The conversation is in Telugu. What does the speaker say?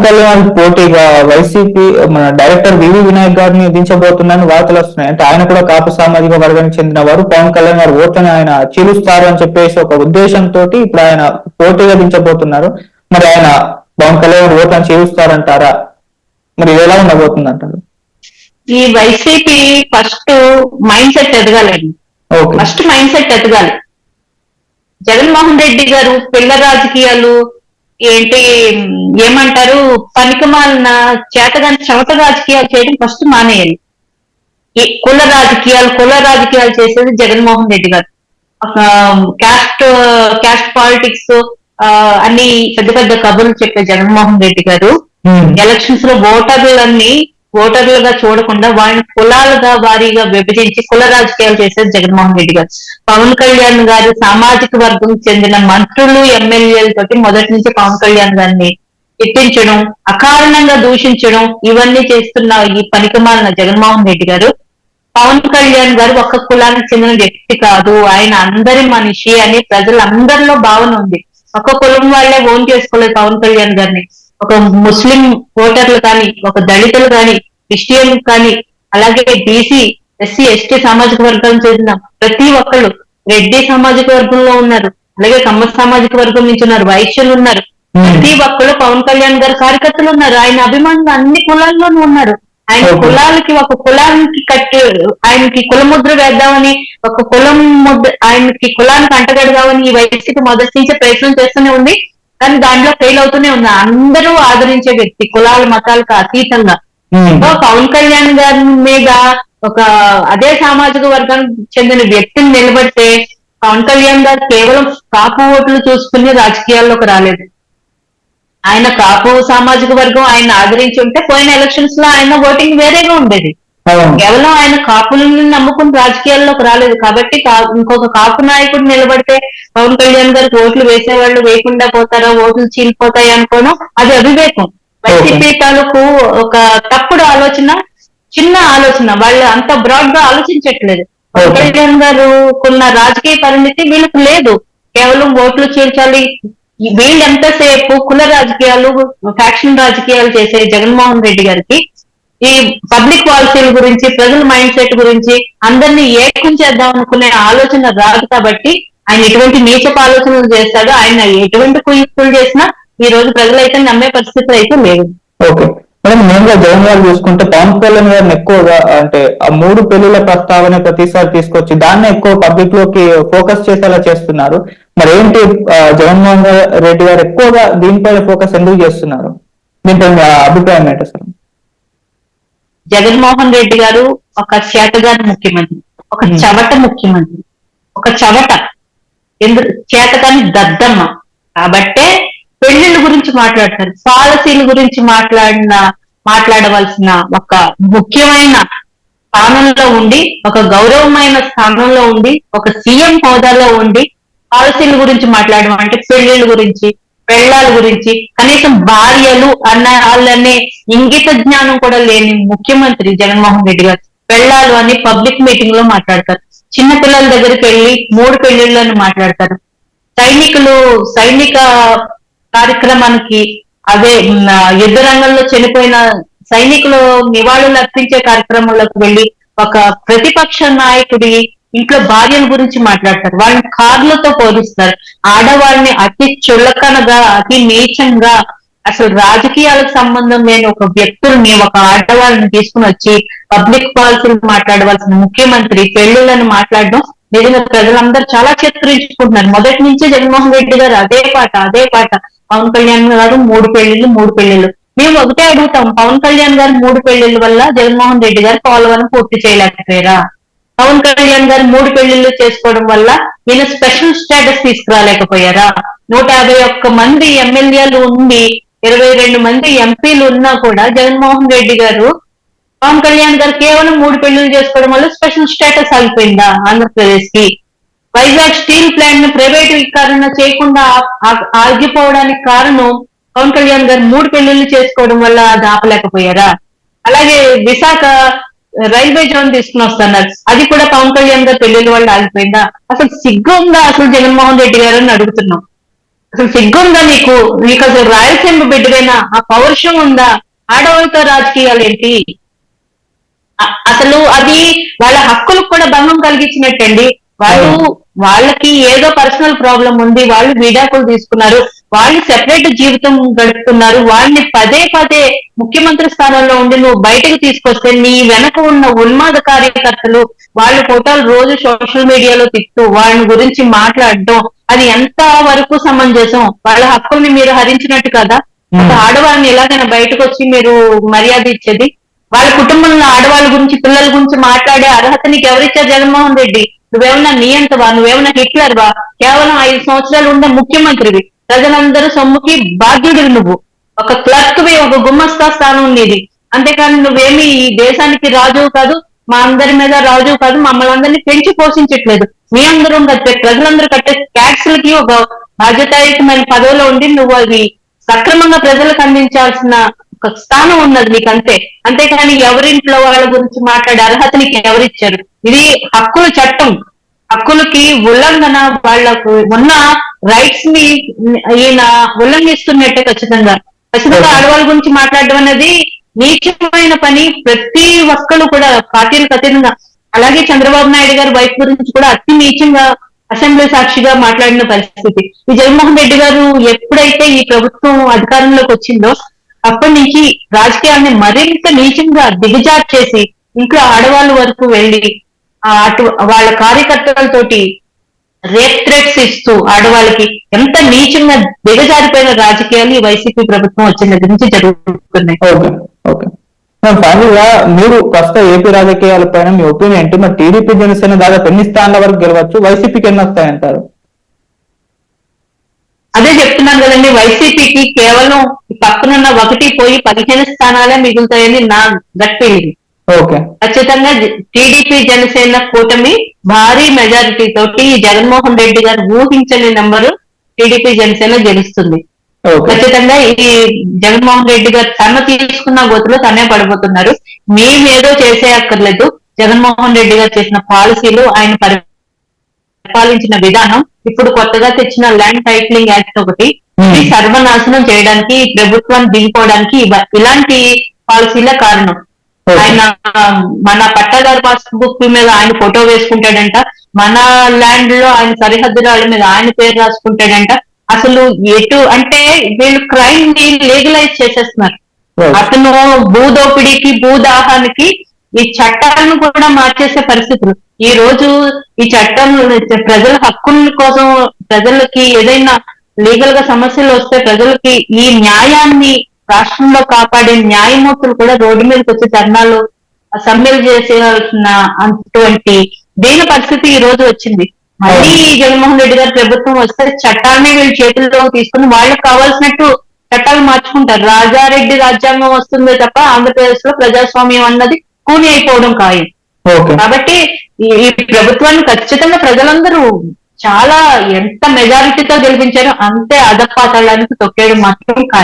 కళ్యాణ్ పోటీగా వైసీపీ మన డైరెక్టర్ వివి వినాయక్ గారిని దించబోతున్నారని వార్తలు వస్తున్నాయి. అంటే ఆయన కూడా కాపు సామాజిక వర్గానికి చెందిన వారు. పవన్ కళ్యాణ్ గారు ఓట్లని ఆయన చీలుస్తారు అని చెప్పేసి ఒక ఉద్దేశంతో ఇప్పుడు ఆయన పోటీగా దించబోతున్నారు. మరి ఆయన పవన్ కళ్యాణ్ ఓట్లను చీలుస్తారంటారా? మరి ఎలా ఉండబోతుంది అంటారు? ఈ వైసీపీ ఫస్ట్ మైండ్ సెట్ ఎదగాలండి. ఫస్ట్ మైండ్ సెట్ ఎదగాలి. జగన్మోహన్ రెడ్డి గారు పిల్ల రాజకీయాలు ఏంటి ఏమంటారు, పనికిమాలిన చేతగాని చెమట రాజకీయాలు చేయడం ఫస్ట్ మానేయాలి. ఈ కుల రాజకీయాలు చేసేది జగన్మోహన్ రెడ్డి గారు. క్యాస్ట్ పాలిటిక్స్ అన్ని పెద్ద పెద్ద కబుర్లు చెప్పే జగన్మోహన్ రెడ్డి గారు ఎలక్షన్స్ లో ఓటర్లుగా చూడకుండా వాళ్ళని కులాలుగా వారీగా విభజించి కుల రాజకీయాలు చేసేది జగన్మోహన్ రెడ్డి గారు. పవన్ కళ్యాణ్ గారు సామాజిక వర్గం చెందిన మంత్రులు ఎమ్మెల్యేలతోటి మొదటి నుంచి పవన్ కళ్యాణ్ గారిని తిట్టించడం, అకారణంగా దూషించడం, ఇవన్నీ చేస్తున్న ఈ పనికిమాలిన జగన్మోహన్ రెడ్డి గారు, పవన్ కళ్యాణ్ గారు ఒక్క కులానికి చెందిన వ్యక్తి కాదు, ఆయన అందరి మనిషి అని ప్రజలందరిలో భావన ఉంది. ఒక్క కులం వాళ్ళే ఓన్ చేసుకోలేదు పవన్ కళ్యాణ్ గారిని. ఒక ముస్లిం ఓటర్లు కానీ, ఒక దళితులు కానీ, క్రిస్టియన్లు కానీ, అలాగే బీసీ, ఎస్సీ, ఎస్టీ సామాజిక వర్గానికి చెందిన ప్రతి ఒక్కళ్ళు, రెడ్డి సామాజిక వర్గంలో ఉన్నారు, అలాగే కమ్మ సామాజిక వర్గం నుంచి ఉన్నారు, వైశ్యులు ఉన్నారు, ప్రతి ఒక్కళ్ళు పవన్ కళ్యాణ్ గారు కార్యకర్తలు ఉన్నారు. ఆయన అభిమానులు అన్ని కులాల్లోనూ ఉన్నారు. ఆయన కులాలకి ఒక కులానికి ఆయనకి కులముద్ర వేద్దామని, ఒక కులం ముద్ర ఆయనకి కులానికి అంటగడదామని ఈ వైసీపీ మొదటి నుంచే ప్రయత్నం చేస్తూనే ఉంది. కానీ దాంట్లో ఫెయిల్ అవుతూనే ఉంది. అందరూ ఆదరించే వ్యక్తి, కులాల మతాలకు అతీతంగా. పవన్ కళ్యాణ్ గారి మీద ఒక అదే సామాజిక వర్గానికి చెందిన వ్యక్తిని నిలబడితే పవన్ కళ్యాణ్ గారు కేవలం కాపు ఓట్లు చూసుకుని రాజకీయాల్లోకి రాలేదు. ఆయన కాపు సామాజిక వర్గం ఆయన ఆదరించి ఉంటే పోయిన ఎలక్షన్స్ లో ఆయన ఓటింగ్ వేరేగా ఉండేది. కేవలం ఆయన కాపులను నమ్ముకుని రాజకీయాల్లోకి రాలేదు కాబట్టి ఇంకొక కాపు నాయకుడు నిలబడితే పవన్ కళ్యాణ్ గారికి ఓట్లు వేసేవాళ్ళు వేయకుండా పోతారా, ఓట్లు చీలిపోతాయి అనుకోవడం అది అవివేకం. వైసీపీ తాలూకు ఒక తప్పుడు ఆలోచన, చిన్న ఆలోచన. వాళ్ళు అంత బ్రాడ్ గా ఆలోచించట్లేదు. పవన్ కళ్యాణ్ గారు కొన్న రాజకీయ పరిణితి వీళ్ళకి లేదు. కేవలం ఓట్లు చీల్చాలి. వీళ్ళు ఎంతసేపు కుల రాజకీయాలు, ఫ్యాక్షన్ రాజకీయాలు చేసే జగన్మోహన్ రెడ్డి గారికి ఈ పబ్లిక్ పాలసీల గురించి, ప్రజల మైండ్ సెట్ గురించి అందరినీ ఏకం చేద్దాం అనుకునే ఆలోచన రాదు. కాబట్టి ఆయన ఎటువంటి నీచపు ఆలోచనలు చేస్తాడో, ఆయన ఎటువంటి కుయుక్తులు చేసినా ఈ రోజు ప్రజలైతే నమ్మే పరిస్థితి అయితే లేదు. ఓకే మేడం, మెయిన్గా జగన్ గారు చూసుకుంటే పవన్ కళ్యాణ్ గారిని ఎక్కువగా అంటే ఆ 3 పెళ్లిల ప్రస్తావన ప్రతిసారి తీసుకొచ్చి దాన్ని ఎక్కువ పబ్లిక్ లోకి ఫోకస్ చేసేలా చేస్తున్నారు. మరి ఏంటి జగన్మోహన్ రెడ్డి గారు ఎక్కువగా దీనిపైన ఫోకస్ ఎందుకు చేస్తున్నారు? దీనిపై అభిప్రాయం ఏంటి అసలు? జగన్మోహన్ రెడ్డి గారు ఒక చేతగాని ముఖ్యమంత్రి, ఒక చవట ముఖ్యమంత్రి, ఒక చవట చేతగాని దద్దమ్మ. కాబట్టే పెళ్లిళ్ళ గురించి మాట్లాడతారు, పాలసీల గురించి మాట్లాడవలసిన ఒక ముఖ్యమైన స్థానంలో ఉండి, ఒక గౌరవమైన స్థానంలో ఉండి, ఒక సీఎం హోదాలో ఉండి పాలసీల గురించి మాట్లాడడం అంటే పెళ్లిళ్ళ గురించి, పెళ్లాల గురించి, కనీసం భార్యలు అన్న వాళ్ళనే ఇంగిత జ్ఞానం కూడా లేని ముఖ్యమంత్రి జగన్మోహన్ రెడ్డి గారు. పెళ్లాలు అని పబ్లిక్ మీటింగ్ లో మాట్లాడతారు. చిన్న పిల్లల దగ్గరికి వెళ్ళి 3 పెళ్లిళ్ళని మాట్లాడతారు. సైనిక కార్యక్రమానికి, అదే యుద్ధ రంగంలో చనిపోయిన సైనికులు నివాళులు అర్పించే కార్యక్రమంలోకి వెళ్ళి ఒక ప్రతిపక్ష నాయకుడి ఇంట్లో భార్యల గురించి మాట్లాడతారు. వాళ్ళని కార్లతో పోలుస్తారు. ఆడవాళ్ళని అతి చులకనగా, అతి నీచంగా, అసలు రాజకీయాలకు సంబంధం లేని ఒక వ్యక్తుల్ని, ఒక ఆడవాళ్ళని తీసుకుని వచ్చి పబ్లిక్ పాలసీలు మాట్లాడవలసిన ముఖ్యమంత్రి పెళ్లిళ్ళని మాట్లాడడం నిజంగా ప్రజలందరూ చాలా చిత్రించుకుంటున్నారు. మొదటి నుంచే జగన్మోహన్ రెడ్డి గారు అదే పాట పవన్ కళ్యాణ్ గారు 3 పెళ్లిళ్ళు. మేము ఒకటే అడుగుతాం, పవన్ కళ్యాణ్ గారు 3 పెళ్లిళ్ళ వల్ల జగన్మోహన్ రెడ్డి గారు పోలవరం పూర్తి చేయలేకపోయారా? పవన్ కళ్యాణ్ గారు 3 పెళ్లిళ్ళు చేసుకోవడం వల్ల ఈయన స్పెషల్ స్టేటస్ తీసుకురాలేకపోయారా? 151 మంది ఎమ్మెల్యేలు ఉండి 22 మంది ఎంపీలు ఉన్నా కూడా జగన్మోహన్ రెడ్డి గారు, పవన్ కళ్యాణ్ గారు కేవలం 3 పెళ్లిళ్ళు చేసుకోవడం వల్ల స్పెషల్ స్టేటస్ ఆగిపోయిందా ఆంధ్రప్రదేశ్ కి? వైజాగ్ స్టీల్ ప్లాంట్ ను ప్రైవేటీకరణ చేయకుండా ఆగిపోవడానికి కారణం పవన్ కళ్యాణ్ గారు 3 పెళ్లిళ్ళు చేసుకోవడం వల్ల అది ఆపలేకపోయారా? అలాగే విశాఖ రైల్వే జోన్ తీసుకుని వస్తున్నారు, అది కూడా పవన్ కళ్యాణ్ గారు పెళ్లిళ్ళ వల్ల ఆగిపోయిందా? అసలు సిగ్గు ఉందా అసలు జగన్మోహన్ రెడ్డి గారు అని అడుగుతున్నాం. అసలు సిగ్గుందా నీకు? నీకు అసలు రాయలసీమ బిడ్డవేనా? ఆ పౌరుషం ఉందా? ఆడవాళ్ళతో రాజకీయాలు ఏంటి? అసలు అది వాళ్ళ హక్కులకు కూడా భంగం కలిగించినట్టండి. వాళ్ళు వాళ్ళకి ఏదో పర్సనల్ ప్రాబ్లం ఉంది, వాళ్ళు విడాకులు తీసుకున్నారు, వాళ్ళు సెపరేట్ జీవితం గడుపుతున్నారు, వాళ్ళని పదే పదే ముఖ్యమంత్రి స్థానంలో ఉండి నువ్వు బయటకు తీసుకొస్తే నీ వెనక ఉన్న ఉన్మాద కార్యకర్తలు వాళ్ళ ఫోటోలు రోజు సోషల్ మీడియాలో తిట్టు వాళ్ళని గురించి మాట్లాడడం అది ఎంత వరకు సమంజసం? వాళ్ళ హక్కుల్ని మీరు హరించినట్టు కదా. ఒక ఆడవాళ్ళని ఎలాగైనా బయటకు వచ్చి మీరు మర్యాద ఇచ్చేది? వాళ్ళ కుటుంబంలో ఆడవాళ్ళ గురించి పిల్లల గురించి మాట్లాడే అర్హత నీకు ఎవరిచ్చారు? జగన్మోహన్ రెడ్డి, నువ్వేమన్నా నియంతవా? నువ్వేమన్నా హిట్లర్ వా? కేవలం 5 సంవత్సరాలు ఉండే ముఖ్యమంత్రివి, ప్రజలందరూ సొమ్ముకి బాధ్యుడివి నువ్వు, ఒక క్లర్క్ వి, ఒక గుమ్మస్తా స్థానం నీది. అంతేకాని నువ్వేమి ఈ దేశానికి రాజువు కాదు, మా అందరి మీద రాజువు కాదు, మమ్మల్ని అందరినీ పెంచి పోషించట్లేదు. మీ అందరూ కట్టే ప్రజలందరూ కట్టే ట్యాక్సులకి ఒక బాధ్యతాయుతమైన పదవిలో ఉండి నువ్వు అవి సక్రమంగా ప్రజలకు అందించాల్సిన ఒక స్థానం ఉన్నది నీకు అంతే. అంతేకాని ఎవరింట్లో వాళ్ళ గురించి మాట్లాడే అర్హత నీకు ఎవరిచ్చారు? ఇది హక్కుల చట్టం, హక్కులకి ఉల్లంఘన, వాళ్లకు ఉన్న రైట్స్ ని ఈయన ఉల్లంఘిస్తున్నట్టే. ఖచ్చితంగా ఆడవాళ్ళ గురించి మాట్లాడడం అనేది నీచమైన పని. ప్రతి ఒక్కరు కూడా పార్టీలకు అతీతంగా, అలాగే చంద్రబాబు నాయుడు గారి వైఫ్ గురించి కూడా అతి నీచంగా అసెంబ్లీ సాక్షిగా మాట్లాడిన పరిస్థితి. ఈ జగన్మోహన్ రెడ్డి గారు ఎప్పుడైతే ఈ ప్రభుత్వం అధికారంలోకి వచ్చిందో అప్పటి నుంచి రాజకీయాన్ని మరింత నీచంగా దిగజార్చేసి ఇంట్లో ఆడవాళ్ళ వరకు వెళ్లి అటు వాళ్ళ కార్యకర్తలతోటి రేప్ థ్రెట్స్ ఇస్తూ ఆడవాళ్ళకి ఎంత నీచంగా దిగజారిపోయిన రాజకీయాలు ఈ వైసీపీ ప్రభుత్వం వచ్చిన దగ్గర నుంచి జరుగుతున్నాయి. ఫైనల్ గా మీరు కాస్త ఏపీ రాజకీయాల పైన మీ ఒపీనియన్ ఏంటి? మరి టీడీపీ జనసేన దాదాపు ఎన్ని స్థానాల వరకు గెలవచ్చు, వైసీపీకి ఎన్ని వస్తాయంటారు? అదే చెప్తున్నాను కదండి, వైసీపీకి కేవలం పక్కనున్న 1 పోయి 15 స్థానాలే మిగులుతాయని నా గట్ ఫీలింగ్. ఖచ్చితంగా టీడీపీ జనసేన కూటమి భారీ మెజారిటీ తోటి జగన్మోహన్ రెడ్డి గారు ఊహించని నెంబరు టీడీపీ జనసేన గెలుస్తుంది. ఖచ్చితంగా ఈ జగన్మోహన్ రెడ్డి గారు తన తీసుకున్న గొంతులో తనే పడిపోతున్నారు. మేమేదో చేసే అక్కర్లేదు. జగన్మోహన్ రెడ్డి గారు చేసిన పాలసీలు, ఆయన పరిపాలించిన విధానం, ఇప్పుడు కొత్తగా తెచ్చిన ల్యాండ్ టైటిలింగ్ యాక్ట్ ఒకటి సర్వనాశనం చేయడానికి, ప్రభుత్వాన్ని దిగిపోవడానికి ఇలాంటి పాలసీలే కారణం. ఆయన మన పట్టాదారు పాస్ బుక్ మీద ఆయన ఫోటో వేసుకుంటాడంట, మన ల్యాండ్ లో ఆయన సరిహద్దుల మీద ఆయన పేరు రాసుకుంటాడంట. అసలు ఎటు అంటే వీళ్ళు క్రైమ్ ని లీగలైజ్ చేసేస్తున్నారు. అతను భూదోపిడీకి, భూదాహానికి ఈ చట్టాలను కూడా మార్చేసే పరిస్థితులు. ఈ రోజు ఈ చట్టం ప్రజల హక్కుల కోసం, ప్రజలకి ఏదైనా లీగల్ గా సమస్యలు వస్తే ప్రజలకి ఈ న్యాయాన్ని రాష్ట్రంలో కాపాడే న్యాయమూర్తులు కూడా రోడ్డు మీదకి వచ్చి ధర్నాలు, సమ్మెలు చేసేయాల్సిన అటువంటి దీన పరిస్థితి ఈ రోజు వచ్చింది. మళ్ళీ జగన్మోహన్ రెడ్డి గారి ప్రభుత్వం వస్తే చట్టాన్ని వీళ్ళు చేతుల్లో తీసుకుని వాళ్ళకి కావాల్సినట్టు చట్టాలు మార్చుకుంటారు. రాజారెడ్డి రాజ్యాంగం వస్తుందే తప్ప ఆంధ్రప్రదేశ్ లో ప్రజాస్వామ్యం అన్నది కూని అయిపోవడం ఖాయం. కాబట్టి ఈ ప్రభుత్వాన్ని ఖచ్చితంగా ప్రజలందరూ చాలా ఎంత మెజారిటీతో గెలిపించారో అంతే అధపాతాళానికి తొక్కేయడం మాత్రం ఖాయం.